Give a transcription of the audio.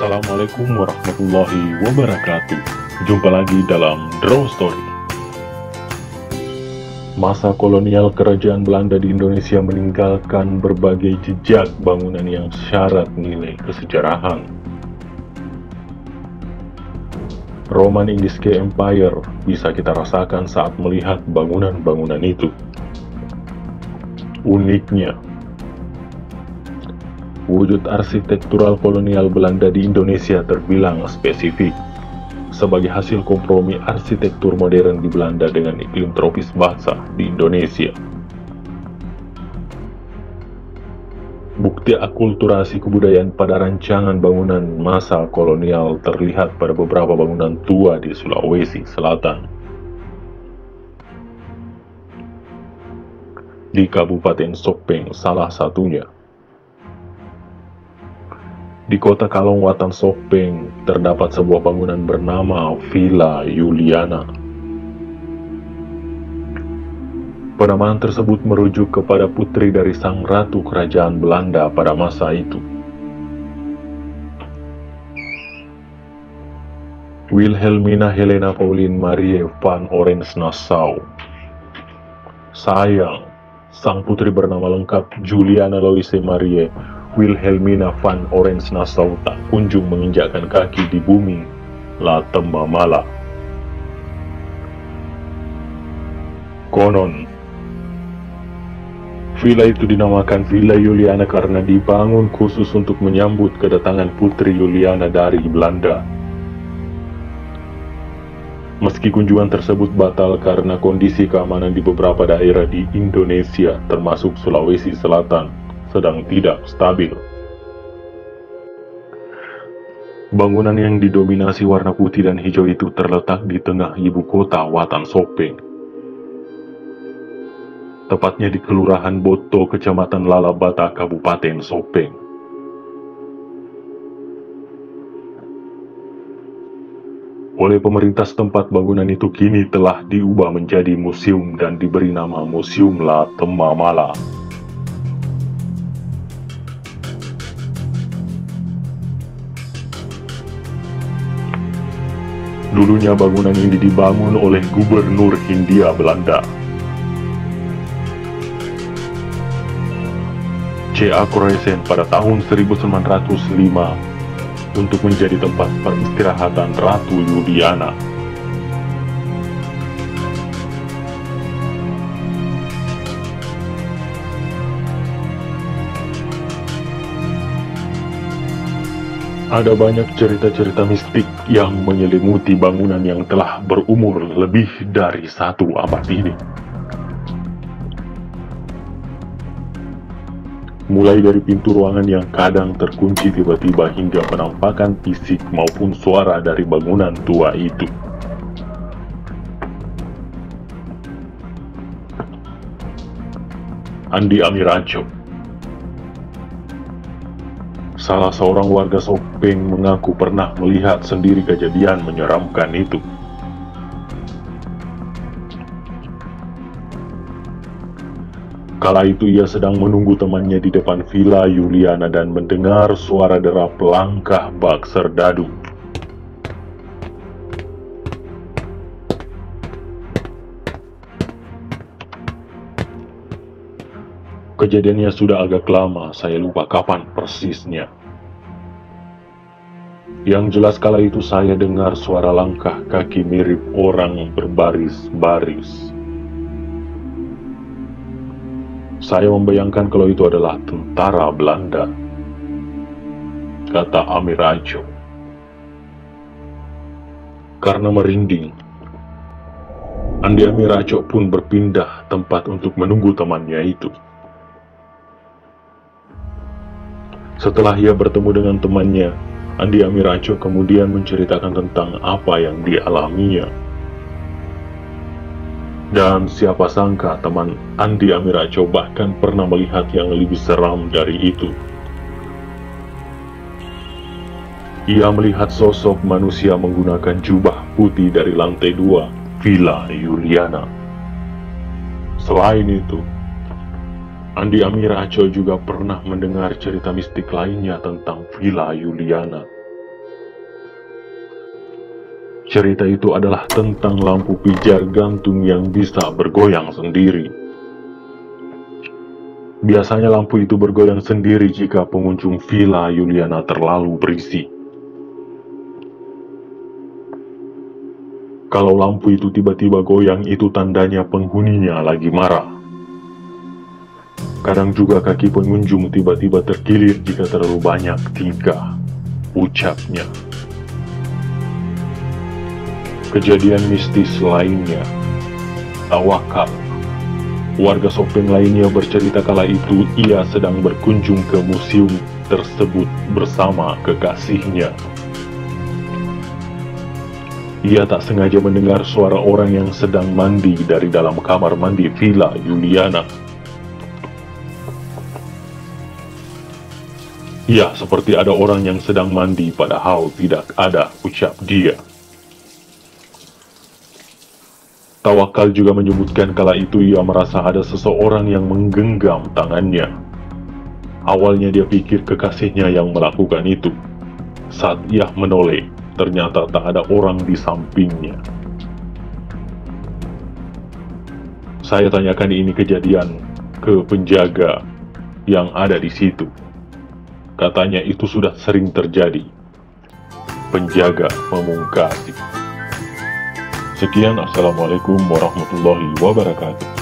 Assalamualaikum warahmatullahi wabarakatuh. Jumpa lagi dalam Draw Story. Masa kolonial Kerajaan Belanda di Indonesia meninggalkan berbagai jejak bangunan yang syarat nilai kesejarahan. Roman Indiske Empire bisa kita rasakan saat melihat bangunan-bangunan itu. Uniknya, wujud arsitektural kolonial Belanda di Indonesia terbilang spesifik sebagai hasil kompromi arsitektur modern di Belanda dengan iklim tropis basah di Indonesia. Bukti akulturasi kebudayaan pada rancangan bangunan masa kolonial terlihat pada beberapa bangunan tua di Sulawesi Selatan. Di Kabupaten Sopeng salah satunya. Di kota Kalongwatan Sopeng terdapat sebuah bangunan bernama Villa Juliana. Penamaan tersebut merujuk kepada putri dari sang ratu kerajaan Belanda pada masa itu. Wilhelmina Helena Pauline Marie van Oranje-Nassau. Sayang, sang putri bernama lengkap Juliana Louise Marie Wilhelmina van Oranje-Nassau tak kunjung menginjakkan kaki di bumi La Tembamala. Konon, villa itu dinamakan Villa Juliana karena dibangun khusus untuk menyambut kedatangan Putri Juliana dari Belanda. Meski kunjungan tersebut batal karena kondisi keamanan di beberapa daerah di Indonesia, termasuk Sulawesi Selatan, sedang tidak stabil. Bangunan yang didominasi warna putih dan hijau itu terletak di tengah ibu kota Watan Sopeng. Tepatnya di Kelurahan Boto, Kecamatan Lalabata, Kabupaten Sopeng. Oleh pemerintah setempat, bangunan itu kini telah diubah menjadi museum dan diberi nama Museum La Tembamala. Dulunya bangunan ini dibangun oleh Gubernur Hindia Belanda, C.A. Croesen, pada tahun 1905 untuk menjadi tempat peristirahatan Ratu Juliana. Ada banyak cerita-cerita mistik yang menyelimuti bangunan yang telah berumur lebih dari 1 abad ini. Mulai dari pintu ruangan yang kadang terkunci tiba-tiba hingga penampakan fisik maupun suara dari bangunan tua itu. Andi Amirajo, salah seorang warga Sopeng, mengaku pernah melihat sendiri kejadian menyeramkan itu. Kala itu ia sedang menunggu temannya di depan Villa Juliana dan mendengar suara derap langkah bak serdadu. Kejadiannya sudah agak lama, saya lupa kapan persisnya. Yang jelas kala itu saya dengar suara langkah kaki mirip orang berbaris-baris. Saya membayangkan kalau itu adalah tentara Belanda, kata Amirajo. Karena merinding, Andi Amirajo pun berpindah tempat untuk menunggu temannya itu. Setelah ia bertemu dengan temannya, Andi Amirajo kemudian menceritakan tentang apa yang dialaminya. Dan siapa sangka teman Andi Amirajo bahkan pernah melihat yang lebih seram dari itu. Ia melihat sosok manusia menggunakan jubah putih dari lantai 2 Villa Juliana. Selain itu, Andi Amirajo juga pernah mendengar cerita mistik lainnya tentang Villa Juliana. Cerita itu adalah tentang lampu pijar gantung yang bisa bergoyang sendiri. Biasanya lampu itu bergoyang sendiri jika pengunjung Villa Juliana terlalu berisi. Kalau lampu itu tiba-tiba goyang, itu tandanya penghuninya lagi marah. Kadang juga kaki pengunjung tiba-tiba terkilir jika terlalu banyak tingkah, ucapnya. Kejadian mistis lainnya, tawakal. Warga Sopeng lainnya bercerita kala itu ia sedang berkunjung ke museum tersebut bersama kekasihnya. Ia tak sengaja mendengar suara orang yang sedang mandi dari dalam kamar mandi Villa Juliana. Ya, seperti ada orang yang sedang mandi, padahal tidak ada, ucap dia. Tawakal juga menyebutkan kala itu ia merasa ada seseorang yang menggenggam tangannya. Awalnya dia pikir kekasihnya yang melakukan itu. Saat ia menoleh, ternyata tak ada orang di sampingnya. Saya tanyakan ini kejadian ke penjaga yang ada di situ. Katanya itu sudah sering terjadi. Penjaga memungkasi. Sekian, Assalamualaikum warahmatullahi wabarakatuh.